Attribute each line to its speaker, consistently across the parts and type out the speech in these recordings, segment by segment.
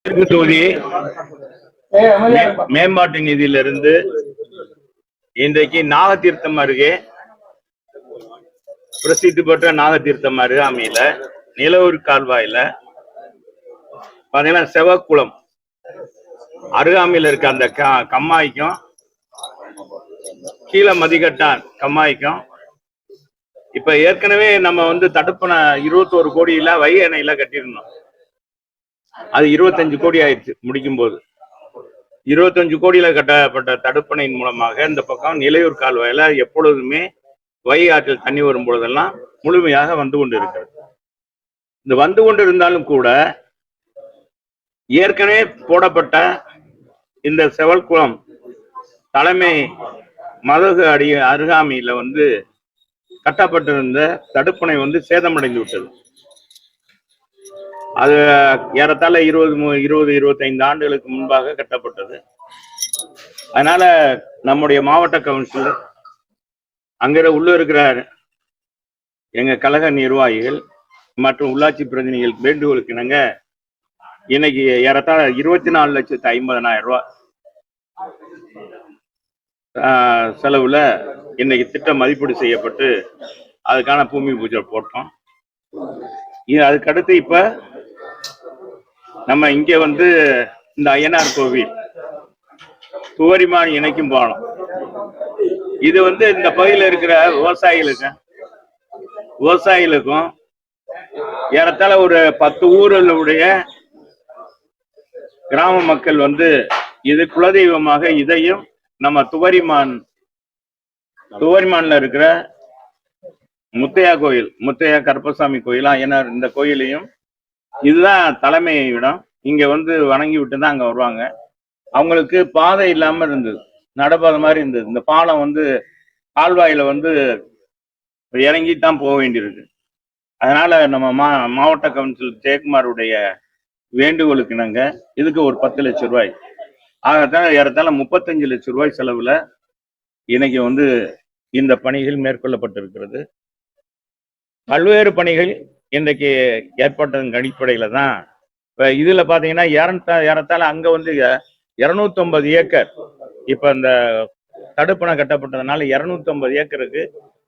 Speaker 1: தொகுதி மேம்பாட்டு நிதியிலிருந்து இன்றைக்கு நாகத்தீர்த்தம் அருகே பிரசித்தி பெற்ற நாகத்தீர்த்தம் அருகாமையில நிலவூர் கால்வாயில பாத்தீங்கன்னா செவக்குளம் அருகாமையில் இருக்க அந்த கம்மாய்க்கும் கீழே மதிகட்டான் கம்மாய்க்கும் இப்ப ஏற்கனவே நம்ம தடுப்பணை 21 கோடியில வைகை அணையில கட்டியிருந்தோம். அது 25 கோடி ஆயிடுச்சு. முடிக்கும் போது 25 கோடியில கட்டப்பட்ட தடுப்பணையின் மூலமாக இந்த பக்கம் நிலையூர் கால்வாயில எப்பொழுதுமே வைகை ஆற்றில் தண்ணி வரும் பொழுதெல்லாம் முழுமையாக வந்து கொண்டு இருக்கிறது. இந்த வந்து கொண்டு இருந்தாலும் கூட ஏற்கனவே போடப்பட்ட இந்த செவல்குளம் தலைமை மதகு அருகாமையில கட்டப்பட்டிருந்த தடுப்பணை சேதமடைந்து விட்டது. அது ஏறத்தாழ 20-25 ஆண்டுகளுக்கு முன்பாக கட்டப்பட்டது. அதனால நம்முடைய மாவட்ட கவுன்சிலர் அங்க உள்ள இருக்கிற எங்க கழக நிர்வாகிகள் மற்றும் உள்ளாட்சி பிரதிநிதிகள் வேண்டுகோளுக்கு இணங்க இன்னைக்கு ஏறத்தாழ 24,50,000 ரூபாய் செலவுல இன்னைக்கு திட்டம் மதிப்பீடு செய்யப்பட்டு அதுக்கான பூமி பூஜை போட்டோம். அதுக்கடுத்து இப்ப நம்ம இங்க இந்த அய்யனார் கோவில் துவரிமான் இணைக்கும் பாலம் இது இந்த பகுதியில் இருக்கிற விவசாயிகளுக்கும் ஏறத்தாழ ஒரு 10 ஊர்களுடைய கிராம மக்கள் இது குலதெய்வமாக இதையும் நம்ம துவரிமான்ல இருக்கிற முத்தையா கோயில், முத்தையா கருப்பசாமி கோயில், அய்யனார் இந்த கோயிலையும் இதுதான் தலைமை இடம். இங்க வணங்கி விட்டு தான் அங்க வருவாங்க. அவங்களுக்கு பாதை இல்லாம இருந்தது, நடப்பாதை மாதிரி இருந்தது. இந்த பாலம் கால்வாயில இறங்கித்தான் போக வேண்டியிருக்கு. அதனால நம்ம மாவட்ட கவுன்சில் ஜெயக்குமாருடைய வேண்டுகோளுக்கு இணங்க இதுக்கு ஒரு 10 லட்சம் ரூபாய் ஆகத்தான் ஏறத்தாழ 35 லட்சம் ரூபாய் செலவுல இன்னைக்கு இந்த பணிகள் மேற்கொள்ளப்பட்டிருக்கிறது. பல்வேறு பணிகள் இன்றைக்கு ஏற்பட்டதன் அடிப்படையில தான் இப்ப இதுல பாத்தீங்கன்னா ஏறத்தாழ அங்க 250 ஏக்கர் இப்ப இந்த தடுப்பணை கட்டப்பட்டதுனால 250 ஏக்கருக்கு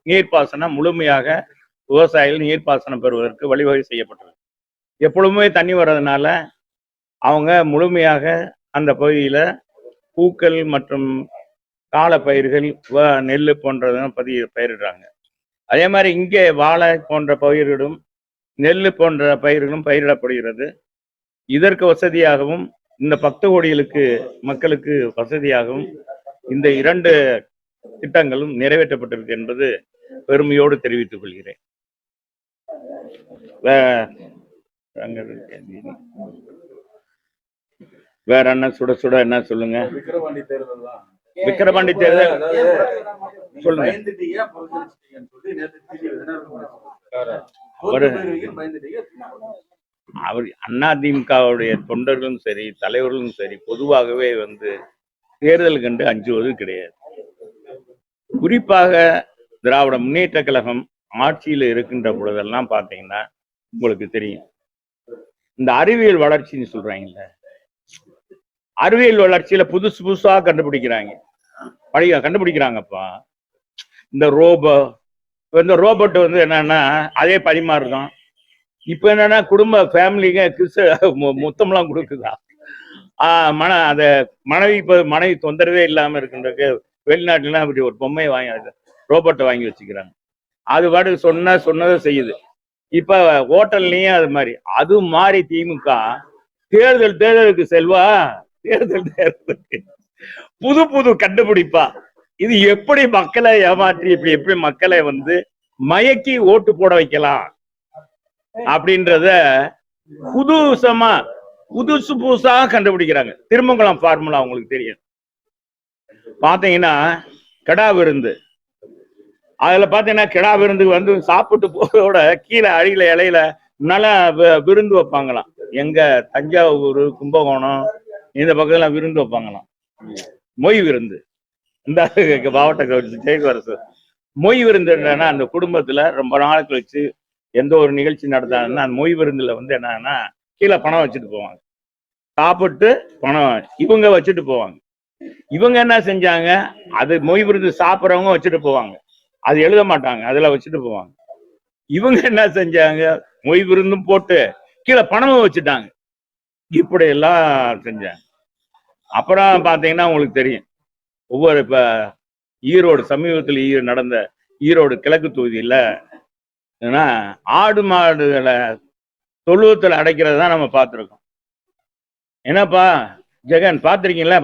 Speaker 1: நீர்ப்பாசனம் முழுமையாக விவசாயிகள் நீர்ப்பாசனம் பெறுவதற்கு வழிவகை செய்யப்பட்டது. எப்பொழுதுமே தண்ணி வர்றதுனால அவங்க முழுமையாக அந்த பகுதியில பூக்கள் மற்றும் கால பயிர்கள் நெல் போன்றதெல்லாம் பயிரிடுறாங்க. அதே மாதிரி இங்கே வாழை போன்ற பயிர்களும் நெல் போன்ற பயிர்களும் பயிரிடப்படுகிறது. இதற்கு வசதியாகவும் இந்த 10 கோடிகளுக்கு மக்களுக்கு வசதியாகவும் இந்த 2 திட்டங்களும் நிறைவேற்றப்பட்டிருக்கு என்பது பெருமையோடு தெரிவித்துக் கொள்கிறேன். வேற என்ன சுட சுட என்ன சொல்லுங்க. விக்கிரவாண்டி தேர்தல் சொல்லுங்க. அவர் அதிமுகவுடைய தொண்டர்களும் சரி தலைவர்களும் சரி பொதுவாகவே தேர்தல் கண்டு அஞ்சுவது கிடையாது. குறிப்பாக திராவிட முன்னேற்ற கழகம் ஆட்சியில் இருக்கின்ற பொழுதெல்லாம் பாத்தீங்கன்னா உங்களுக்கு தெரியும், இந்த அறிவியல் வளர்ச்சின்னு சொல்றாங்கல்ல, அறிவியல் வளர்ச்சியில புதுசு புதுசா கண்டுபிடிக்கிறாங்கப்பா. இந்த ரோபோட் என்னன்னா அதே பரிமாறுதான். இப்ப என்னன்னா குடும்ப ஃபேமிலிங்க மொத்தம்லாம் கொடுக்குதா. மனைவி தொந்தரவே இல்லாம இருக்கின்றதுக்கு வெளிநாட்டுலாம் இப்படி ஒரு பொம்மையை வாங்கி ரோபோட்டை வாங்கி வச்சுக்கிறாங்க. அது பாட்டு சொன்னதை செய்யுது. இப்ப ஹோட்டல்லையும் அது மாதிரி திமுக தேர்தலுக்கு செல்வா, தேர்தலுக்கு புது கண்டுபிடிப்பா. இது எப்படி மக்களை ஏமாற்றி எப்படி மக்களை மயக்கி ஓட்டு போட வைக்கலாம் அப்படின்றத புதுசு புதுசா கண்டுபிடிக்கிறாங்க. திருமங்கலம் ஃபார்முலா உங்களுக்கு தெரியும். பாத்தீங்கன்னா கிடா விருந்து, அதுல பாத்தீங்கன்னா கிடா விருந்து சாப்பிட்டு போறதோட கீழே அடியில இலையில நல்லா விருந்து வைப்பாங்களாம். எங்க தஞ்சாவூர், கும்பகோணம் இந்த பக்கத்துல விருந்து வைப்பாங்களாம். மொய் விருந்து. இந்த மாவட்ட ஜெயக்குமார் மொய் விருந்து என்னன்னா அந்த குடும்பத்துல ரொம்ப நாள் கழிச்சு எந்த ஒரு நிகழ்ச்சி நடத்தாங்கன்னா அந்த மொய் விருந்துல என்னன்னா கீழே பணம் வச்சுட்டு போவாங்க. சாப்பிட்டு பணம் இவங்க வச்சுட்டு போவாங்க. இவங்க என்ன செஞ்சாங்க, அது மொய் விருது சாப்பிட்றவங்க வச்சுட்டு போவாங்க, அது எழுத மாட்டாங்க, அதுல வச்சுட்டு போவாங்க. இவங்க என்ன செஞ்சாங்க, மொய் விருந்தும் போட்டு கீழே பணமும் வச்சுட்டாங்க. இப்படி எல்லாம் செஞ்சாங்க. அப்புறம் பாத்தீங்கன்னா உங்களுக்கு தெரியும், ஒவ்வொரு இப்ப ஈரோடு சமீபத்தில் நடந்த ஈரோடு கிழக்கு தொகுதியில ஆடு மாடுகளை தொழுவத்தில் அடைக்கிறது தான் நம்ம பார்த்துருக்கோம். என்னப்பா ஜெகன் பார்த்துருக்கீங்களா?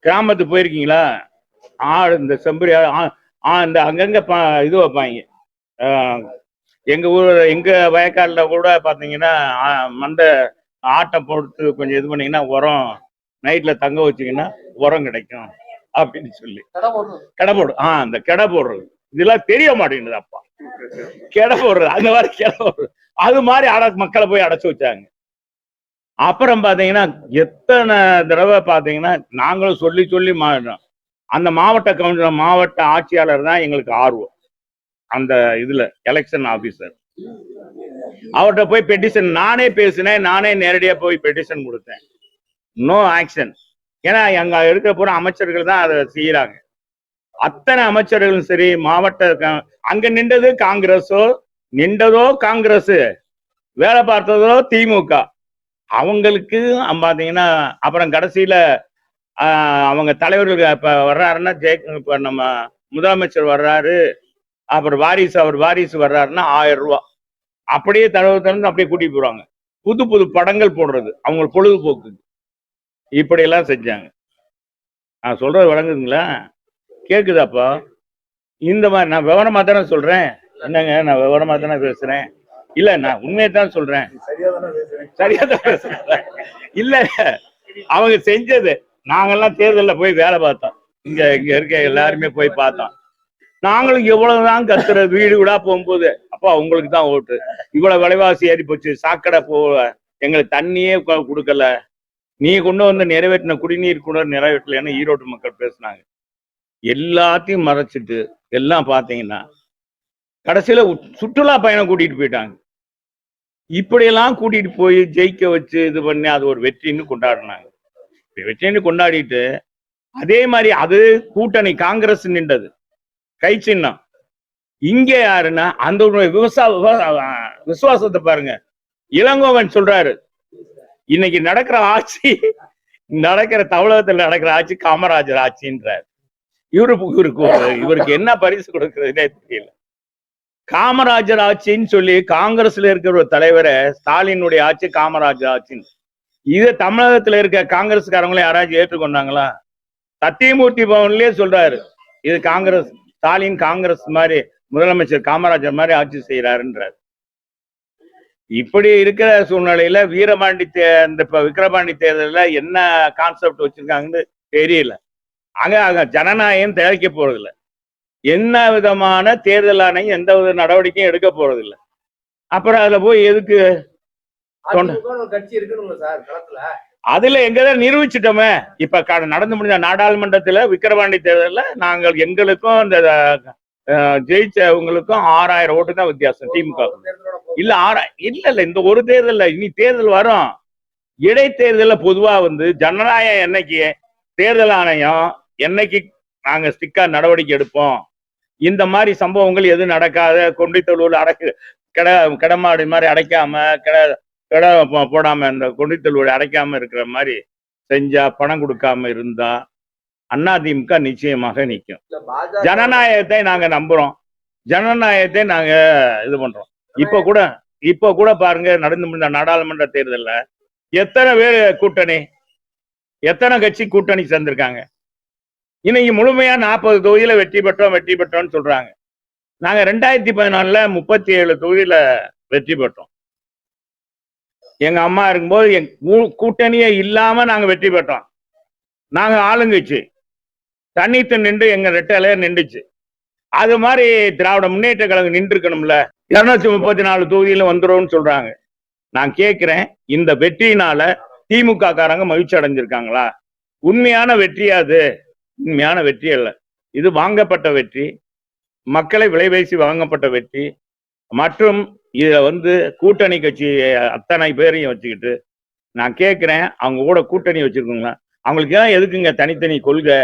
Speaker 1: கிராமத்துக்கு போயிருக்கீங்களா? ஆடு இந்த செம்பரி இந்த அங்கங்க இது வைப்பாங்க. எங்க ஊர் எங்க வயக்காடுல கூட பாத்தீங்கன்னா மண்டை ஆட்டை போட்டு கொஞ்சம் இது பண்ணீங்கன்னா உரம் நைட்ல தங்க வச்சீங்கன்னா உரம் கிடைக்கும் அப்படின்னு சொல்லி கடை போடு. அந்த கடை போடுறது இதெல்லாம் தெரிய மாட்டேங்குது அப்பா. கடை போடுறது அந்த மாதிரி கடை போடுறது அது மாதிரி மக்களை போய் அடைச்சு வச்சாங்க. அப்புறம் பாத்தீங்கன்னா எத்தனை தடவை பாத்தீங்கன்னா நாங்களும் சொல்லி சொல்லி மாறினோம். அந்த மாவட்ட கவுன்சிலர் மாவட்ட ஆட்சியாளர் தான் எங்களுக்கு ஆர்வம். அந்த இதுல எலெக்ஷன் ஆபீசர் அவர்கிட்ட போய் பெட்டிஷன் நானே பேசினேன், நானே நேரடியா போய் பெட்டிஷன் கொடுத்தேன். No action. ஏன்னா அங்க இருக்கிற பூரா அமைச்சர்கள் தான் அதை செய்யறாங்க. அத்தனை அமைச்சர்களும் சரி மாவட்ட அங்க நின்றது காங்கிரஸோ நின்றதோ காங்கிரஸ், வேலை பார்த்ததோ திமுக. அவங்களுக்கு பாத்தீங்கன்னா அப்புறம் கடைசியில அவங்க தலைவர்கள் இப்ப வர்றாருன்னா இப்ப நம்ம முதலமைச்சர் வர்றாரு, அப்புறம் அவர் வாரிசு வர்றாருன்னா 1000 ரூபாய் அப்படியே தடவை அப்படியே கூட்டிட்டு போடுவாங்க. புது புது படங்கள் போடுறது அவங்க பொழுதுபோக்கு. இப்படி எல்லாம் செஞ்சாங்க. நான் சொல்றது வழங்குதுங்களா? கேக்குதாப்பா? இந்த மாதிரி நான் விவரமா தானே சொல்றேன். என்னங்க நான் விவரமா தானே பேசுறேன். இல்ல நான் உண்மையை தான் சொல்றேன். சரியா தான் பேசுறேன். இல்ல அவங்க செஞ்சது நாங்கெல்லாம் தேர்தல்ல போய் வேலை பார்த்தோம். இங்க இருக்க எல்லாருமே போய் பார்த்தோம். நாங்களும் எவ்வளவுதான் கத்துற வீடு வீடா போகும்போது அப்பா உங்களுக்கு தான் ஓட்டு, இவ்வளவு விலைவாசி ஏறி போச்சு, சாக்கடை எங்களுக்கு தண்ணியே கொடுக்கல, நீ கொண்டு வந்து நிறைவேற்றின குடிநீர் கூட நிறைவேற்றலன்னு ஈரோடு மக்கள் பேசினாங்க. எல்லாத்தையும் மறைச்சிட்டு எல்லாம் பாத்தீங்கன்னா கடைசியில சுற்றுலா பயணம் கூட்டிட்டு போயிட்டாங்க. இப்படியெல்லாம் கூட்டிட்டு போய் ஜெயிக்க வச்சு இது பண்ணி அது ஒரு வெற்றின்னு கொண்டாடினாங்க. வெற்றின்னு கொண்டாடிட்டு அதே மாதிரி அது கூட்டணி காங்கிரஸ் நின்றது கை சின்னம். இங்க யாருன்னா அந்த விசுவாசத்தை பாருங்க. இளங்கோவன் சொல்றாரு, இன்னைக்கு நடக்கிற ஆட்சி தமிழகத்தில் நடக்கிற ஆட்சி காமராஜர் ஆட்சின்றார். இவருக்கு என்ன பரிசு கொடுக்கறதுனே தெரியல. காமராஜர் ஆட்சின்னு சொல்லி காங்கிரஸ்ல இருக்கிற ஒரு தலைவரை ஸ்டாலினுடைய ஆட்சி காமராஜர் ஆட்சின்னு இது தமிழகத்துல இருக்க காங்கிரஸ்காரங்களே யாராச்சும் ஏற்றுக்கொண்டாங்களா? சத்தியமூர்த்தி பவன்லயே சொல்றாரு, இது காங்கிரஸ், ஸ்டாலின் காங்கிரஸ் மாதிரி முதலமைச்சர் காமராஜர் மாதிரி ஆட்சி செய்யறாருன்றார். இப்படி இருக்கிற சூழ்நிலையில இந்த விக்கிரவாண்டி தேர்தலில் என்ன கான்செப்ட் வச்சிருக்காங்கன்னு தெரியல. அங்க ஜனநாயகம் தயாரிக்க போறதில்லை. என்ன விதமான தேர்தல் ஆணையம் எந்த வித நடவடிக்கையும் எடுக்க போறதில்லை. அப்புறம் அதுல போய் எதுக்கு அதுல எங்கதான் நிரூபிச்சுட்டோமே. இப்ப நடந்து முடிஞ்ச நாடாளுமன்றத்துல விக்கிரவாண்டி தேர்தல்ல நாங்கள் எங்களுக்கும் இந்த ஜெயிச்சவங்களுக்கும் 6000 ஓட்டு தான் வித்தியாசம். திமுக இல்ல 6000 இல்ல இந்த ஒரு தேர்தல் இனி தேர்தல் வரும். இடைத்தேர்தல பொதுவா ஜனநாயகம் என்னைக்கு தேர்தல் ஆணையம் என்னைக்கு நாங்க ஸ்டிக்கா நடவடிக்கை எடுப்போம், இந்த மாதிரி சம்பவங்கள் எதுவும் நடக்காத கொண்டித்தொழுவில் கிடமாடு மாதிரி அடைக்காம கடை போடாம இந்த கொண்டித்தொழுவில் அடைக்காம இருக்கிற மாதிரி செஞ்சா பணம் கொடுக்காம இருந்தா அதிமுக நிச்சயமாக நிற்கும். ஜனநாயகத்தை நாங்க நம்புறோம், ஜனநாயகத்தை நாங்க இது பண்றோம். இப்ப கூட பாருங்க, நடந்து முடிந்த நாடாளுமன்ற தேர்தல்ல எத்தனை பேர் கூட்டணி, எத்தனை கட்சி கூட்டணி சேர்ந்திருக்காங்க. இன்னைக்கு முழுமையா 40 தொகுதியில வெற்றி பெற்றோம்னு சொல்றாங்க. நாங்க 2014 37 தொகுதியில வெற்றி பெற்றோம். எங்க அம்மா இருக்கும்போது கூட்டணியே இல்லாம நாங்க வெற்றி பெற்றோம். நாங்க ஆளுங்கட்சி தனித்து நின்று எங்க ரெட்டையில நின்றுச்சு. அது மாதிரி திராவிட முன்னேற்ற கழகம் நின்று இருக்கணும்ல. 234 தொகுதியில வந்துடும் சொல்றாங்க. நான் கேட்கிறேன், இந்த வெற்றியினால திமுக காரங்க மகிழ்ச்சி அடைஞ்சிருக்காங்களா? உண்மையான வெற்றியா? அது உண்மையான வெற்றி அல்ல. இது வாங்கப்பட்ட வெற்றி, மக்களை விலைபேசி வாங்கப்பட்ட வெற்றி. மற்றும் இத கூட்டணி கட்சி அத்தனை பேரையும் வச்சுக்கிட்டு நான் கேட்கிறேன், அவங்க கூட கூட்டணி வச்சிருக்கீங்களா? அவங்களுக்கு ஏன் எதுக்குங்க தனித்தனி கொள்கை?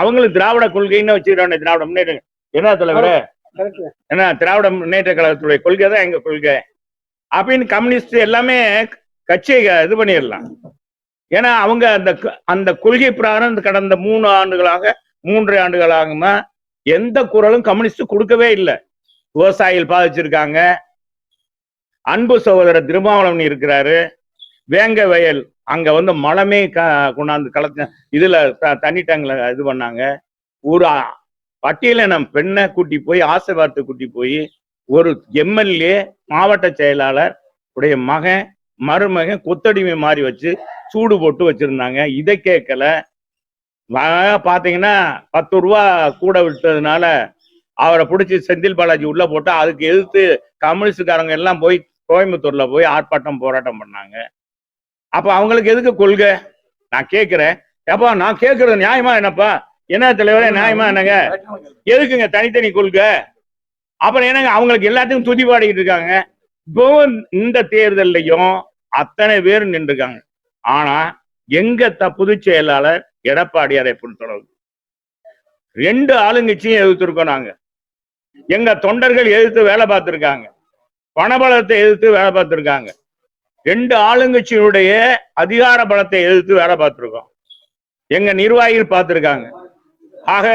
Speaker 1: அவங்களும் திராவிட கொள்கைன்னு வச்சுக்கிறாங்க. திராவிட முன்னேற்ற என்ன தலைவரே, ஏன்னா திராவிட முன்னேற்ற கழகத்துடைய கொள்கை தான் எங்க கொள்கை அப்படின்னு கம்யூனிஸ்ட் எல்லாமே கட்சியை இது பண்ணிடலாம். ஏன்னா அவங்க அந்த கொள்கை பிரகாரம் கடந்த 3 ஆண்டுகளாக எந்த குரலும் கம்யூனிஸ்ட் கொடுக்கவே இல்லை. விவசாயிகள் பாதிச்சிருக்காங்க. அன்பு சகோதரர் திருமாவளவன் இருக்கிறாரு. வேங்க வயல் அங்க மலமே கொண்டாந்து கலக்க இதுல தண்ணி டேங்க்ல இது பண்ணாங்க. ஒரு பட்டியலின பெண்ணை கூட்டி போய் ஆசை வார்த்தை கூட்டி போய் ஒரு எம்எல்ஏ மாவட்ட செயலாளர் உடைய மகன் மருமகன் கொத்தடிமை மாறி வச்சு சூடு போட்டு வச்சிருந்தாங்க. இதை கேட்கல. பாத்தீங்கன்னா 10 ரூபா கூட விட்டதுனால அவரை பிடிச்சி செந்தில் பாலாஜி உள்ள போட்டு அதுக்கு எதிர்த்து கம்யூனிஸ்டுக்காரங்க எல்லாம் போய் கோயம்புத்தூர்ல போய் ஆர்ப்பாட்டம் போராட்டம் பண்ணாங்க. அப்ப அவங்களுக்கு எதுக்கு கொள்கை? நான் கேட்கிறேன். ஏப்பா நான் கேட்கறது நியாயமா என்னப்பா? என்ன தலைவரே நியாயமா என்னங்க? எதுக்குங்க தனித்தனி கொள்கை? அப்புறம் என்னங்க அவங்களுக்கு எல்லாத்தையும் துதி பாடிக்கிட்டு இருக்காங்க. இப்போ இந்த தேர்தலையும் அத்தனை பேர் நின்றுருக்காங்க. ஆனா எங்க பொதுச் செயலாளர் எடப்பாடியாரை பொறுத்தளவு 2 ஆளுங்கட்சியும் எதிர்த்திருக்கோம். நாங்க எங்க தொண்டர்கள் எதிர்த்து வேலை பார்த்திருக்காங்க. பணபலத்தை எதிர்த்து வேலை பார்த்திருக்காங்க. 2 ஆளுங்கட்சியினுடைய அதிகார பலத்தை எதிர்த்து வேலை பார்த்திருக்கோம். எங்க நிர்வாகிகள் பார்த்திருக்காங்க. ஆக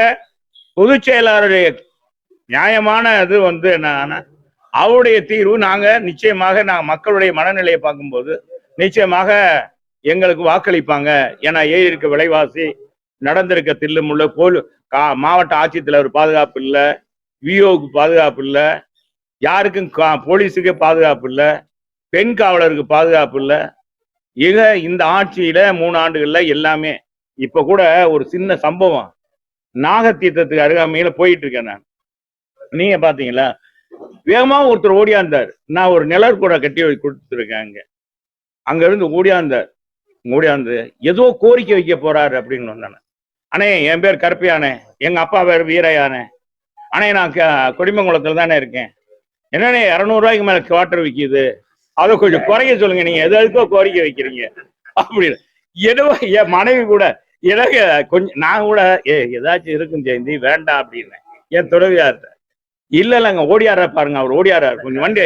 Speaker 1: பொதுச் செயலாளருடைய நியாயமான இது என்னன்னா அவருடைய தீர்வு நாங்க நிச்சயமாக மக்களுடைய மனநிலையை பார்க்கும்போது நிச்சயமாக எங்களுக்கு வாக்களிப்பாங்க. ஏன்னா இருக்க விலைவாசி, நடந்திருக்க தில்லுமுள்ள மாவட்ட ஆட்சித்தலைவர் பாதுகாப்பு இல்லை, விஓக்கு பாதுகாப்பு இல்லை, யாருக்கும் போலீஸுக்கு பாதுகாப்பு இல்லை, பெண் காவலருக்கு பாதுகாப்பு இல்லை. இந்த ஆட்சியில 3 ஆண்டுகள்ல எல்லாமே. இப்ப கூட ஒரு சின்ன சம்பவம், நாகத்தீர்த்தத்துக்கு அருகாமையில போயிட்டு இருக்கேன் நான். நீங்க பாத்தீங்களா? வேகமா ஒருத்தர் ஓடியாந்தார். நான் ஒரு நிழற்கூட கட்டி கொடுத்துருக்கேன். அங்க இருந்து ஓடியாந்து ஏதோ கோரிக்கை வைக்க போறாரு அப்படின்னு வந்தானே. அண்ணே என் பேர் கருப்பையானே, எங்க அப்பா பேர் வீரையானே. அண்ணே நான் கொடிமங்குளத்துல தானே இருக்கேன். என்னண்ணே 200 ரூபாய்க்கு மேல குவார்டர் விற்கிது, அதை கொஞ்சம் குறைக்க சொல்லுங்க, நீங்க எதுக்கோ கோரிக்கை வைக்கிறீங்க அப்படின்னு. என்னவோ என் மனைவி கூட எனக்கு கொஞ்சம் நான் கூட ஏதாச்சும் இருக்கும் ஜெயந்தி வேண்டாம் அப்படின்னு என் துறவியார்ட்ட. இல்லைங்க ஓடியாரா பாருங்க, அவர் ஓடியாரா, கொஞ்சம் வண்டி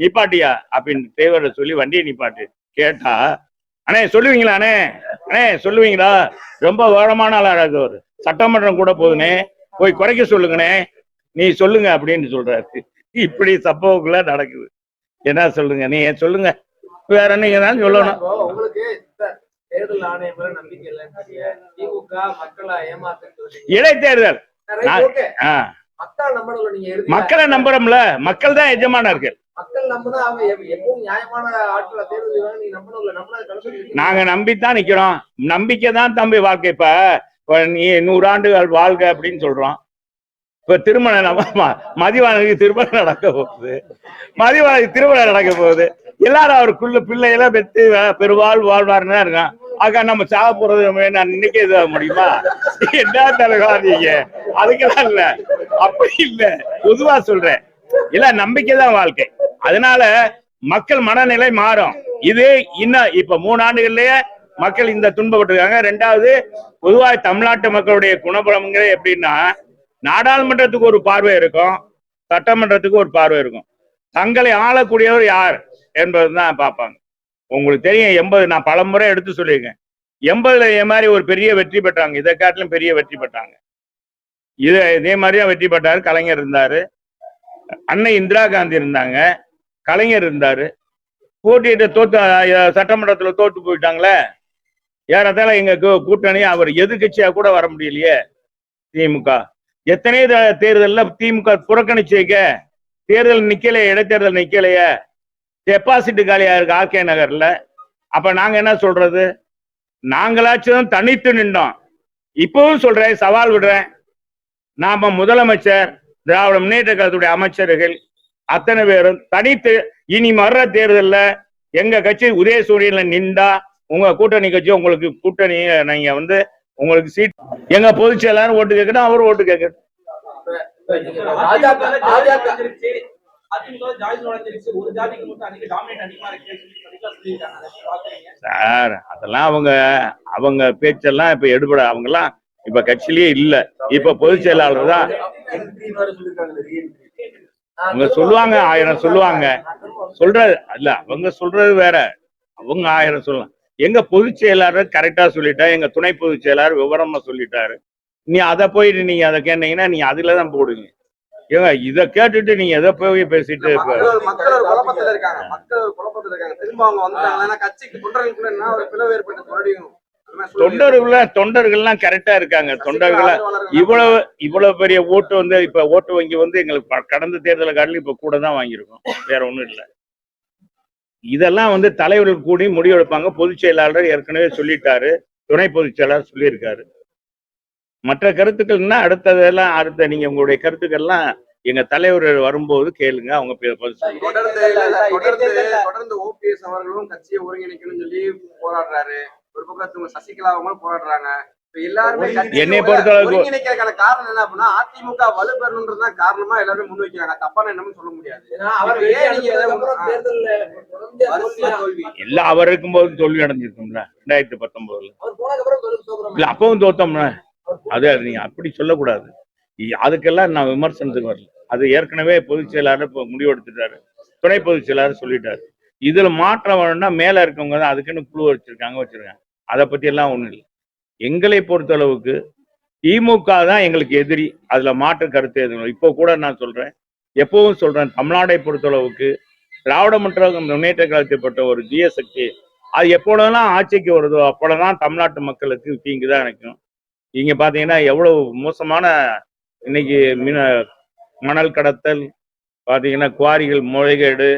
Speaker 1: நிப்பாட்டியா அப்படின்னு டிரைவரை சொல்லி வண்டியை நிப்பாட்டு கேட்டா, அண்ணே சொல்லுவீங்களா அண்ணே, அண்ணே சொல்லுவீங்களா, ரொம்ப வேகமான ஆளா ஒரு சட்டமன்றம் கூட போதுனே, போய் குறைக்க சொல்லுங்கண்ணே, நீ சொல்லுங்க அப்படின்னு சொல்றாரு. இப்படி சம்பவங்கள நடக்குது. என்ன சொல்லுங்க, நீ சொல்லுங்க, வேற நீங்க தான் சொல்லணும். இடைத்தேர்தல் மக்களை நம்புறோம்ல, மக்கள் தான் எஜமானர்கள். நாங்க நம்பித்தான் நிக்கிறோம். நம்பிக்கை தான் தம்பி வாழ்க்கை. இப்ப நீ 100 ஆண்டுகள் வாழ்க அப்படின்னு சொல்றோம். இப்ப திருமணம் மதிவானுக்கு திருமணம் நடக்க போகுது, மதிவானுக்கு திருமணம் நடக்க போகுது. எல்லாரும் அவருக்குள்ள பிள்ளையெல்லாம் பெற்று பெருவாழ் வாழ்வாருன்னு தான் இருக்கான். ஆக நம்ம சாக போறது நான் இன்னைக்கே இது முடியுமா? என்ன தலைவாதீங்க, அதுக்கெல்லாம் இல்ல, அப்படி இல்ல, பொதுவா சொல்றேன். இல்ல நம்பிக்கை தான் வாழ்க்கை. அதனால மக்கள் மனநிலை மாறும். இது இன்னும் இப்ப 3 ஆண்டுகள்லயே மக்கள் இந்த துன்பப்பட்டிருக்காங்க. 2வது பொதுவாக தமிழ்நாட்டு மக்களுடைய குணபலம்ங்கிற எப்படின்னா, நாடாளுமன்றத்துக்கு ஒரு பார்வை இருக்கும், சட்டமன்றத்துக்கு ஒரு பார்வை இருக்கும். தங்களை ஆளக்கூடியவர் யார் என்பதுதான் பார்ப்பாங்க. உங்களுக்கு தெரியும் 80, நான் பல முறை எடுத்து சொல்லியிருக்கேன், 80ல இதே மாதிரி ஒரு பெரிய வெற்றி பெற்றாங்க. இதை காட்டிலும் பெரிய வெற்றி பெற்றாங்க. இதே மாதிரிதான் வெற்றி பெற்றாரு. கலைஞர் இருந்தாரு, அன்னை இந்திரா காந்தி இருந்தாங்க, கலைஞர் இருந்தாரு. போட்டியிட்ட சட்டமன்றத்துல தோத்து போயிட்டாங்களே. ஏறத்தால எங்க கூட்டணி அவர் எதிர்கட்சியா கூட வர முடியலையே. திமுக எத்தனை தேர்தல்ல திமுக புறக்கணிச்சு வைக்க, தேர்தல் நிக்கலையே, இடைத்தேர்தல் நிக்கலையே, டெபாசிட் காலியா இருக்கு ஆர்கே நகர்ல. அப்ப நாங்க என்ன சொல்றது? நாங்களாச்சும் தனித்து நின்றோம். இப்பவும் சொல்றேன், சவால் விடுறேன், நாம முதலமைச்சர், திராவிட முன்னேற்ற கழகத்துடைய அமைச்சர்கள் அத்தனை பேரும் தனித்து இனி வர்ற தேர்தல்ல எங்க கட்சி உதயசூரியன்ல நின்றா உங்க கூட்டணி கட்சி உங்களுக்கு கூட்டணி நீங்க உங்களுக்கு சீட், எங்க பொதுச் செயலாளர் ஓட்டு கேட்கணும், அவர் ஓட்டு கேட்கணும். சார் அதெல்லாம் அவங்க அவங்க பேச்செல்லாம் இப்ப எடுபட அவங்க எல்லாம் இப்ப கட்சியிலேயே இல்ல. இப்ப பொதுச் செயலாளர் தான் அவங்க சொல்லுவாங்க, 1000 சொல்லுவாங்க. சொல்றது அல்ல, அவங்க சொல்றது வேற, அவங்க 1000 சொல்லலாம். எங்க பொதுச் செயலாளர் கரெக்டா சொல்லிட்டா, எங்க துணை பொதுச் செயலாளர் விவரமா சொல்லிட்டாரு. நீ அதை போயிட்டு நீங்க அதை கேட்டீங்கன்னா நீங்க அதுலதான் போடுவீங்க. ஏங்க இத கேட்டுட்டு நீங்க எதை போய் பேசிட்டு
Speaker 2: மக்கள் ஒரு குழப்பத்துல இருக்காங்க. மக்கள் ஒரு குழப்பத்துல இருக்காங்க. திரும்ப அவங்க வந்துட்டாங்கன்னா கட்சிக்கு தொண்டர்களுக்கு என்ன ஒரு பிளவு ஏற்பட்டு மறுபடியும்
Speaker 1: தொண்டர்கள்லாம் கரெக்டா இருக்காங்க. தொண்டர்கள் இவ்வளவு பெரிய ஓட்டு வந்து இப்ப ஓட்டு வங்கி வந்து எங்களுக்கு கடந்த தேர்தலை காட்டிலும் இப்ப கூட தான் வாங்கியிருக்கோம், வேற ஒண்ணும் இல்லை. இதெல்லாம் வந்து தலைவர்கள் கூடி முடிவெடுப்பாங்க. பொதுச் செயலாளர் ஏற்கனவே சொல்லிட்டாரு, துணை பொதுச் செயலாளர் சொல்லியிருக்காரு. மற்ற கருத்துக்கள்னா அடுத்த நீங்க உங்களுடைய கருத்துக்கள்லாம் எங்க தலைவர் வரும்போது கேளுங்க, அவங்க
Speaker 2: தொடர்ந்து ஓபிஎஸ் அவர்களும் கட்சியை ஒருங்கிணைக்கணும்னு சொல்லி போராடுறாரு. ஒரு பக்கம் சசிகலா அவங்களும் போராடுறாங்க.
Speaker 1: என்னை பொறுத்தளவுக்கு
Speaker 2: ஒருங்கிணைக்கிறதுக்கான காரணம் என்ன அப்படின்னா அதிமுக வலுப்பெறணுன்றதுதான் காரணமா எல்லாரும் முன் வைக்கிறாங்க. தப்பான என்னன்னு சொல்ல முடியாது.
Speaker 1: இல்ல, அவர் இருக்கும்போது தோல்வி அடைஞ்சிருக்கோம்ல 2019. இல்ல அப்பவும் தோத்தோம்ல. அது நீங்க அப்படி சொல்லக்கூடாது. அதுக்கெல்லாம் நான் விமர்சனத்துக்கு வரல. அது ஏற்கனவே பொதுச் செயலாளர் முடிவெடுத்துட்டாரு, துணை பொதுச் செயலாளர் சொல்லிட்டாரு. இதுல மாற்றம் வேணும்னா மேல இருக்கவங்க தான் அதுக்குன்னு குழு வச்சிருக்காங்க. அதை பத்தி எல்லாம் ஒண்ணும் இல்லை. எங்களை பொறுத்தளவுக்கு திமுக தான் எங்களுக்கு எதிரி, அதுல மாற்று கருத்து எதுவும். இப்போ கூட நான் சொல்றேன், எப்பவும் சொல்றேன், தமிழ்நாடை பொறுத்தளவுக்கு திராவிட முன்னேற்ற கழகத்தைப்பட்ட ஒரு தீய சக்தி அது எப்பொழுதெல்லாம் ஆட்சிக்கு வருதோ அப்பொழுதுதான் தமிழ்நாட்டு மக்களுக்கு தீங்குதான் நினைக்கும். இங்க பாத்தீங்கன்னா எவ்வளவு மோசமான இன்னைக்கு மணல் கடத்தல் பாத்தீங்கன்னா, குவாரிகள் முறைகேடு,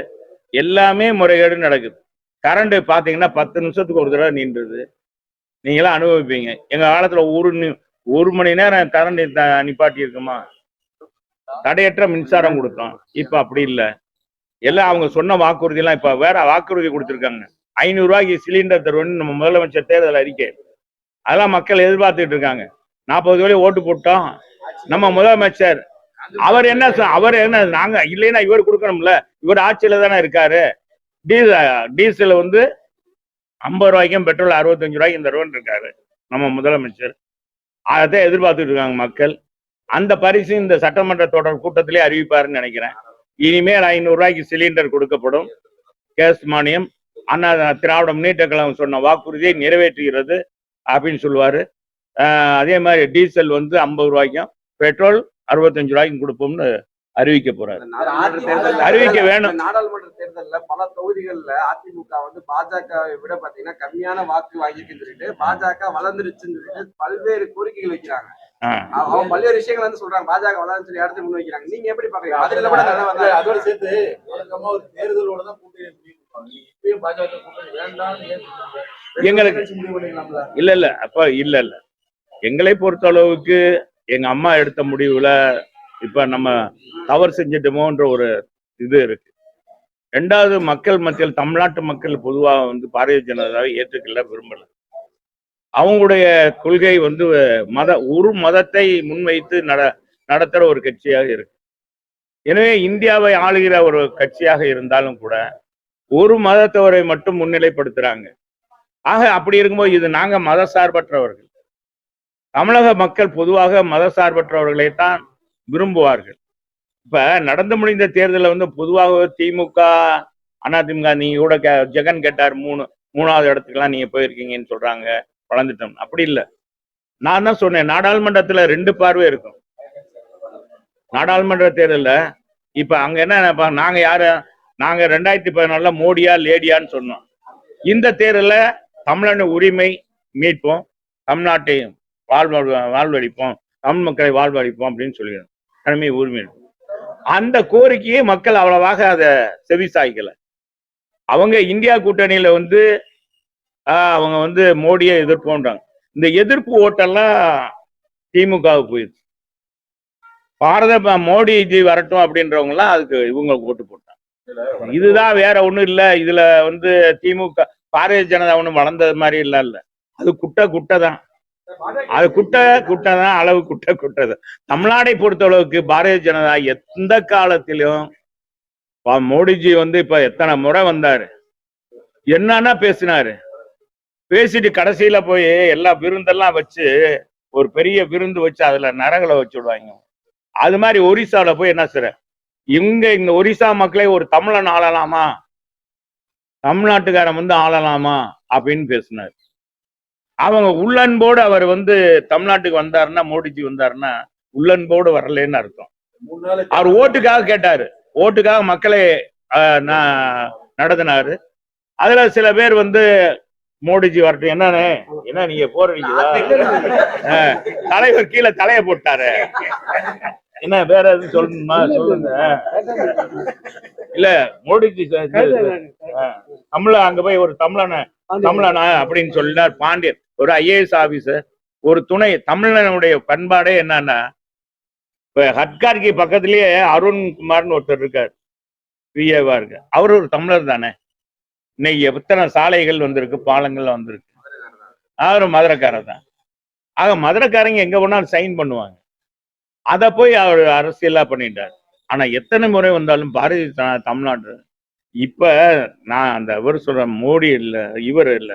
Speaker 1: எல்லாமே முறைகேடு நடக்குது. கரண்ட் பாத்தீங்கன்னா 10 நிமிஷத்துக்கு ஒரு தடவை நின்றுது. நீங்களாம் அனுபவிப்பீங்க. எங்க காலத்துல ஒரு மணி நேரம் கரண்ட் நிப்பாட்டி இருக்குமா? தடையற்ற மின்சாரம் கொடுத்தோம். இப்ப அப்படி இல்லை. எல்லாம் அவங்க சொன்ன வாக்குறுதி எல்லாம் இப்ப வேற வாக்குறுதி கொடுத்திருக்காங்க. 500 ரூபாய்க்கு சிலிண்டர் தருவன்னு நம்ம முதலமைச்சர் தேர்தல் அறிக்கை, அதெல்லாம் மக்கள் எதிர்பார்த்துட்டு இருக்காங்க. 40 கோடி ஓட்டு போட்டோம். நம்ம முதலமைச்சர் அவர் என்ன நாங்க இல்லைன்னா இவர் கொடுக்கணும்ல, இவர் ஆட்சியில தானே இருக்காரு. டீசல் வந்து 50 ரூபாய்க்கும் பெட்ரோல் 65 ரூபாய்க்கும் தருவன்னு இருக்காரு நம்ம முதலமைச்சர். அதை எதிர்பார்த்துட்டு இருக்காங்க மக்கள். அந்த பரிசு இந்த சட்டமன்ற தொடர் கூட்டத்திலே அறிவிப்பாருன்னு நினைக்கிறேன். இனிமேல் 500 ரூபாய்க்கு சிலிண்டர் கொடுக்கப்படும், கேஸ் மானியம். அண்ணா திராவிட முன்னேற்ற கழகம் சொன்ன வாக்குறுதியை நிறைவேற்றுகிறது அப்படின்னு சொல்லுவாரு. அதே மாதிரி டீசல் வந்து 50 ரூபாய்க்கும் பெட்ரோல் 65 ரூபாய்க்கும் கொடுப்போம்னு அறிவிக்க போறாரு. அறிவிக்க வேணும்.
Speaker 2: நாடாளுமன்ற தேர்தல்ல பல தொகுதிகள்ல அதிமுக வந்து பாஜகவை விட பாத்தீங்கன்னா கம்மியான வாக்கு வாங்கிருக்குன்னு சொல்லிட்டு பாஜக வளர்ந்துருச்சுன்னு சொல்லிட்டு பல்வேறு கோரிக்கைகள் வைக்கிறாங்க. அவங்க பல்வேறு விஷயங்கள் வந்து சொல்றாங்க, பாஜக வளர்ந்து சொல்லி அடுத்து முன் வைக்கிறாங்க. நீங்க எப்படி பாக்குறீங்க? அதுல கூட அதோட சேர்த்து வழக்கமா ஒரு தேர்தலோட தான் கூட்டணி
Speaker 1: எங்களுக்கு இல்ல அப்ப இல்ல எங்களை பொறுத்த அளவுக்கு எங்க அம்மா எடுத்த முடிவுல இப்ப நம்ம தவறு செஞ்சிட்டோமோன்ற ஒரு இது இருக்கு. ரெண்டாவது, மக்கள் மத்தியில் தமிழ்நாட்டு மக்கள் பொதுவாக வந்து பாரதிய ஜனதாவை ஏற்றுக்கொள்ள விரும்பல. அவங்களுடைய கொள்கை வந்து ஒரு மதத்தை முன்வைத்து நடத்துற ஒரு கட்சியாக இருக்கு. எனவே இந்தியாவை ஆளுகிற ஒரு கட்சியாக இருந்தாலும் கூட ஒரு மதத்தவரை மட்டும் முன்னிலைப்படுத்துறாங்க. ஆக அப்படி இருக்கும்போது இது நாங்க மத சார்பற்றவர்கள். தமிழக மக்கள் பொதுவாக மத சார்பற்றவர்களைத்தான் விரும்புவார்கள். இப்ப நடந்து முடிந்த தேர்தலில் வந்து பொதுவாக திமுக அதிமுக, நீங்க கூட ஜெகன் கேட்டார், மூணாவது இடத்துக்குலாம் நீங்க போயிருக்கீங்கன்னு சொல்றாங்க, வளர்ந்துட்டோம். அப்படி இல்லை. நான் தான் சொன்னேன், நாடாளுமன்றத்துல 2 பார்வை இருக்கும். நாடாளுமன்ற தேர்தலில் இப்ப அங்க என்ன நாங்க யாரு, நாங்க 2014 மோடியா லேடியான்னு சொன்னோம். இந்த தேர்தலில் தமிழன உரிமை மீட்போம், தமிழ்நாட்டை வாழ்வழிப்போம், தமிழ் மக்களை வாழ்வழிப்போம் அப்படின்னு சொல்லிடுறோம். தனிமை உரிமை. அந்த கோரிக்கையை மக்கள் அவ்வளவாக அதை செவிசாய்க்கல. அவங்க இந்தியா கூட்டணியில வந்து அவங்க வந்து மோடியை எதிர்ப்போன்றாங்க. இந்த எதிர்ப்பு ஓட்டெல்லாம் திமுகவுக்கு போயிடுச்சு. மோடிஜி வரட்டும் அப்படின்றவங்க எல்லாம் அதுக்கு இவங்க ஓட்டு போட்டாங்க. இதுதான், வேற ஒண்ணும் இல்லை. இதுல வந்து திமுக பாரதிய ஜனதா ஒண்ணு வளர்ந்தது மாதிரி இல்ல. அது குட்டை தான். அது குட்டை தான், அளவு குட்டை தான். தமிழ்நாடை பொறுத்த அளவுக்கு பாரதிய ஜனதா எந்த காலத்திலும் மோடிஜி வந்து இப்ப எத்தனை முறை வந்தாரு, என்னன்னா பேசினாரு. பேசிட்டு கடைசியில போய் எல்லா விருந்தெல்லாம் வச்சு ஒரு பெரிய விருந்து வச்சு அதுல நரகளை வச்சு விடுவாங்க. அது மாதிரி ஒரிசால போய் என்ன செய்ற, இந்த ஒரிசா மக்களே ஒரு தமிழன் ஆளலாமா, தமிழ்நாட்டுக்காரன் வந்து ஆளலாமா அப்படின்னு பேசினார். அவங்க உள்ளன்போடு அவர் வந்து தமிழ்நாட்டுக்கு வந்தாருன்னா, மோடிஜி வந்தாருன்னா உள்ளன்போடு வரலன்னு அர்த்தம். அவர் ஓட்டுக்காக கேட்டாரு, ஓட்டுக்காக மக்களை நடத்தினாரு. அதுல சில பேர் வந்து மோடிஜி வரட்டும், என்ன நீங்க போறீங்களா, தலைவர் கீழே தலைய போட்டாரு, என்ன வேற எதுவும் சொல்லணுமா சொல்லுங்க. இல்ல மோடிஜி தமிழ அங்க போய் ஒரு தமிழனா அப்படின்னு சொல்லினார் பாண்டியன், ஒரு ஐஏஎஸ் ஆபீசர், ஒரு துணை. தமிழனுடைய பண்பாடே என்னன்னா, இப்ப ஹட்கார்கி பக்கத்திலேயே அருண்குமார்னு ஒருத்தர் இருக்காரு, பிஏவா இருக்கு, அவரு ஒரு தமிழர் தானே. இன்னைக்கு எத்தனை சாலைகள் வந்திருக்கு, பாலங்கள் வந்திருக்கு, அவரு மதுரைக்காரர் தான். ஆக மதுரைக்காரங்க எங்க போனாலும் சைன் பண்ணுவாங்க. அத போய் அவர் அரசியலா பண்ணிட்டார். ஆனா எத்தனை முறை வந்தாலும் பாரதிய தமிழ்நாடு இப்ப நான் அந்த இவர் சொல்ற மோடி இல்ல, இவர் இல்ல,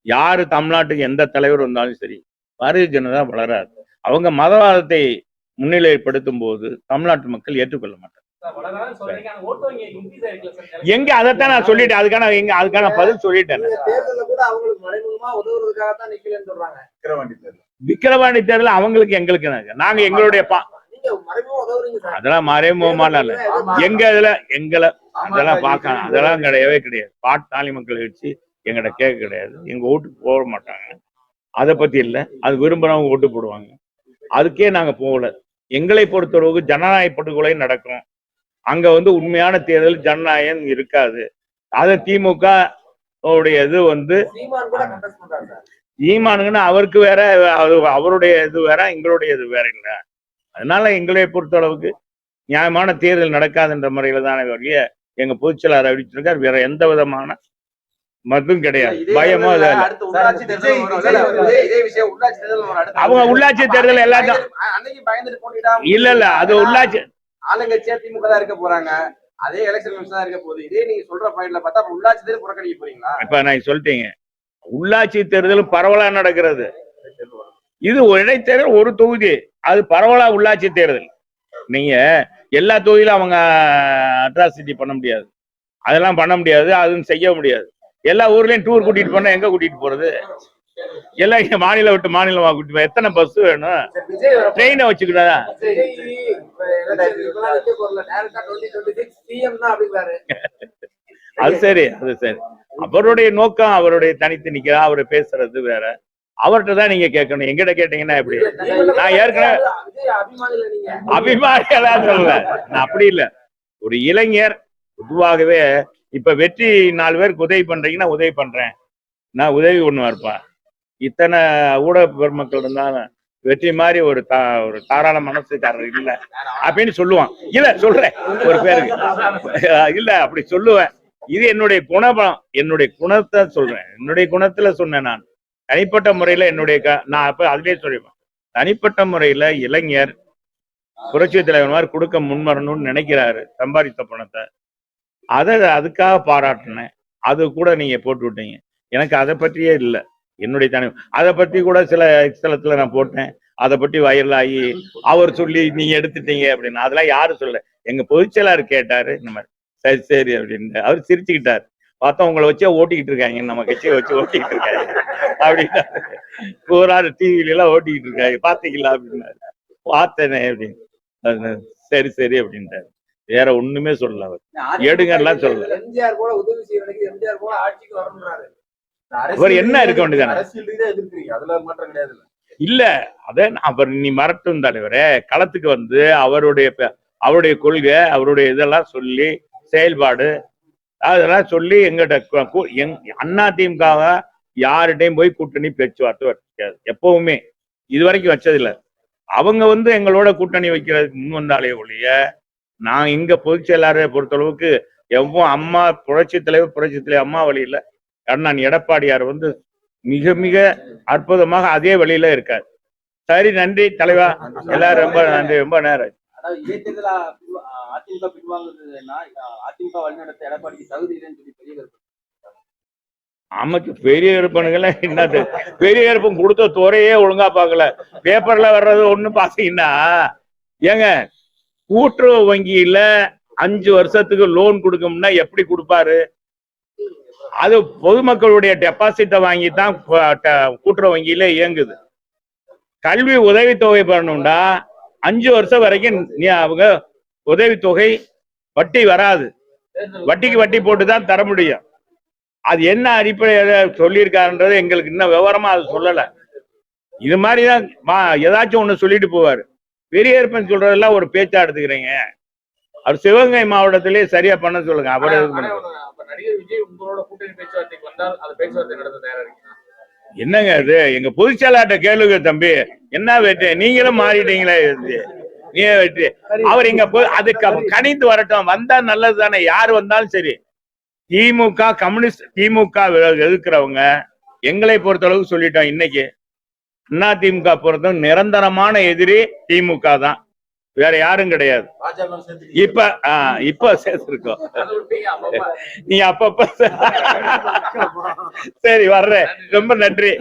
Speaker 1: யாரு தமிழ்நாட்டுக்கு எந்த தலைவர் வந்தாலும் சரி பாரதிய ஜனதா வளராது. அவங்க மதவாதத்தை முன்னிலைப்படுத்தும் போது தமிழ்நாட்டு மக்கள் ஏற்றுக்கொள்ள மாட்டாங்க. எங்க அதைத்தான் நான் சொல்லிட்டேன், அதுக்கான பதில் சொல்லிட்டேன். விக்கிரவாண்டி தேர்தல் அவங்களுக்கு எங்களுக்கு நாங்க எங்களுடைய அதெல்லாம் மறைமுகமா இல்ல, எங்க இதுல எங்களை அதெல்லாம் பார்க்க அதெல்லாம் கிடையவே கிடையாது. பாட்டாளி மக்கள் கட்சி எங்கிட்ட கேட்க கிடையாது, எங்க ஓட்டு போட மாட்டாங்க, அதை பத்தி இல்லை. அது விரும்புறவங்க ஓட்டு போடுவாங்க, அதுக்கே நாங்க போகல. எங்களை பொறுத்தளவுக்கு ஜனநாயக படுகொலை நடக்கும், அங்க வந்து உண்மையான தேர்தல் ஜனநாயகம் இருக்காது. அத திமுக உடைய இது வந்து ஈமானுங்கன்னா அவருக்கு வேற, அவருடைய இது வேற, எங்களுடைய இது வேற இல்லை. அதனால எங்களை பொறுத்தளவுக்கு நியாயமான தேர்தல் நடக்காதுன்ற முறையில தானே வழிய எங்க பொதுச்செயலாளர் அறிவிச்சிருக்காரு. வேற எந்த விதமான மதும் கிடையாது, பயமோ அவங்க உள்ளாட்சி தேர்தல் எல்லாத்தையும் இல்ல இல்ல, அது உள்ளாட்சி
Speaker 2: ஆளுங்கட்சியா திமுக தான் இருக்க போறாங்க, அதே எலெக்ஷன் கமிஷன் தான் இருக்க போகுது. இதே நீங்க சொல்ற பாயிண்ட்ல பார்த்தா உள்ளாட்சி தேர்தல் புறக்கணிக்க போறீங்களா?
Speaker 1: இப்ப நான் சொல்லிட்டீங்க, உள்ளாட்சி தேர்தல் பரவலா நடக்கிறது. இது இடைத்தேர்தல் ஒரு தொகுதி, அது பரவலா உள்ளாட்சி தேர்தல். நீங்க எல்லா தொகுதியிலும் அவங்க அட்ராசிட்டி பண்ண முடியாது, அதெல்லாம் பண்ண முடியாது, அதுவும் செய்ய முடியாது. எல்லா ஊர்லயும் டூர் கூட்டிட்டு போனா எங்க கூட்டிட்டு போறது? எல்லாம் இங்க மாநிலம் விட்டு மாநிலமா கூட்டிட்டு போய் எத்தனை பஸ் வேணும்? ட்ரெயினை வச்சுக்கிட்டா அது சரி, அது சரி. அவருடைய நோக்கம், அவருடைய தனித்து நிக்கிறா, அவரு பேசுறது வேற, அவர்கிட்ட தான் நீங்க கேட்கணும். எங்கிட்ட கேட்டீங்கன்னா எப்படி? நான் ஏற்கனவே அபிமானியெல்லாம் சொல்லல, நான் அப்படி இல்லை. ஒரு இளைஞர் பொதுவாகவே இப்ப வெற்றி 4 பேருக்கு உதவி பண்றீங்கன்னா உதவி பண்றேன், நான் உதவி ஒண்ணு இருப்பா. இத்தனை ஊடக பெருமக்கள் இருந்தாலும் வெற்றி மாதிரி ஒரு தாராள மனசுக்காரர் இல்ல அப்படின்னு சொல்லுவான். இல்ல சொல்றேன் ஒரு பேருக்கு இல்ல அப்படி சொல்லுவேன். இது என்னுடைய குணபலம், என்னுடைய குணத்தை சொல்றேன், என்னுடைய குணத்துல சொன்னேன். நான் தனிப்பட்ட முறையில நான் அப்ப அதுலயே சொல்லிடுவேன், தனிப்பட்ட முறையில இளைஞர் புரட்சி தலைவர் மாதிரி கொடுக்க முன்வரணும்னு நினைக்கிறாரு, சம்பாதித்த பணத்தை அதுக்காக பாராட்டினேன். அது கூட நீங்க போட்டு விட்டீங்க. எனக்கு அதை பற்றியே இல்லை, என்னுடைய தனி அதை பற்றி கூட சில எக்ஸ்தலத்துல நான் போட்டேன், அதை பற்றி வைரல் ஆகி அவர் சொல்லி நீங்க எடுத்துட்டீங்க அப்படின்னு. அதெல்லாம் யாரும் சொல்ல, எங்க பொதுச்செயலாளர் கேட்டாரு இந்த மாதிரி, சரி சரி அப்படின்னு அவர் சிரிச்சுக்கிட்டாரு. பார்த்தா உங்களை வச்சே ஓட்டிக்கிட்டு இருக்காங்க, நம்ம கட்சியை வச்சு ஓட்டிக்கிட்டு இருக்காங்க அப்படின்னா, பூரா டிவில எல்லாம் ஓட்டிக்கிட்டு இருக்காங்க பாத்தீங்களா அப்படின்னாரு. பார்த்தேனே அப்படின்னு, சரி சரி அப்படின்ட்டாரு. வேற ஒண்ணுமே சொல்லல, அவர் எடுங்கலாம் சொல்லல. அவர் என்ன இருக்க வேண்டியதானே இல்ல, அத அவர் நீ மறட்டும் தலைவரே, களத்துக்கு வந்து அவருடைய கொள்கை, அவருடைய இதெல்லாம் சொல்லி செயல்பாடு அதெல்லாம் சொல்லி எங்கிட்ட அண்ணா திமுக யார்கிட்டையும் போய் கூட்டணி பேச்சுவார்த்தை வச்சாது, எப்பவுமே இதுவரைக்கும் வச்சதில்லை. அவங்க வந்து எங்களோட கூட்டணி வைக்கிறதுக்கு முன் வந்தாலே ஒழிய, நான் இங்க பொதுச் செயலாளரை பொறுத்தளவுக்கு அம்மா புரட்சி தலைவர் அம்மா வழியில அண்ணன் எடப்பாடியார் வந்து மிக மிக அற்புதமாக அதே வழியில இருக்காரு. சரி, நன்றி தலைவா, எல்லாரும் ரொம்ப நன்றி, ரொம்ப நேரம்.
Speaker 3: அதாவது இடைத்தேர்தல் அதிமுக பின்வாங்குதுன்னா அதிமுக வழிநடத்த எடப்பாடிக்கு தகுதி இல்லைன்னு சொல்லி பெரிய கருத்து.
Speaker 1: நமக்கு பெரிய விருப்பனுங்கள என்னது பெரிய விருப்பம் கொடுத்த துறையே ஒழுங்கா பார்க்கல. பேப்பர்ல வர்றது ஒண்ணு பாத்தீங்கன்னா, ஏங்க கூட்டுறவு வங்கியில 5 வருஷத்துக்கு லோன் கொடுக்கணும்னா எப்படி கொடுப்பாரு? அது பொதுமக்களுடைய டெபாசிட்டை வாங்கி தான் கூட்டுறவு வங்கியில இயங்குது. கல்வி உதவித்தொகை பண்ணணும்னா 5 வருஷம் வரைக்கும் அவங்க உதவித்தொகை வட்டி வராது. வட்டிக்கு வட்டி போட்டுதான் தர முடியும். அது என்ன அடிப்படையில சொல்லியிருக்காருன்றது எங்களுக்கு இன்னும் விவரமா அது சொல்லல. இது மாதிரிதான் ஏதாச்சும் ஒண்ணு சொல்லிட்டு போவாரு. பெரிய ஏற்பன் சொல்றதெல்லாம் ஒரு பேச்சா எடுத்துக்கிறீங்க. அவர் சிவகங்கை மாவட்டத்திலேயே சரியா பண்ண சொல்லுங்க. அவரே
Speaker 3: நடிகர் விஜய் உங்களோட கூட்டணி பேச்சுவார்த்தைக்கு வந்தால் அது பேச்சுவார்த்தை நடத்த தயாரா இருக்கீங்க?
Speaker 1: என்னங்க அது எங்க பொதுச்செயலாட்ட கேளுங்க தம்பி. என்ன வெற்றி நீங்களும் மாறிட்டீங்களே. நீ வெற்றி அவர் இங்க அதுக்கு கணித்து வரட்டும். வந்தா நல்லது தானே. யாரு வந்தாலும் சரி. திமுக கம்யூனிஸ்ட் திமுக எதிர்க்கிறவங்க எங்களை பொறுத்தளவுக்கு சொல்லிட்டோம். இன்னைக்கு அண்ணா திமுக பொறுத்த நிரந்தரமான எதிரி திமுக தான், வேற யாரும் கிடையாது. இப்ப சேர்த்திருக்கோம். நீ அப்பப்ப சரி வர்றேன். ரொம்ப நன்றி.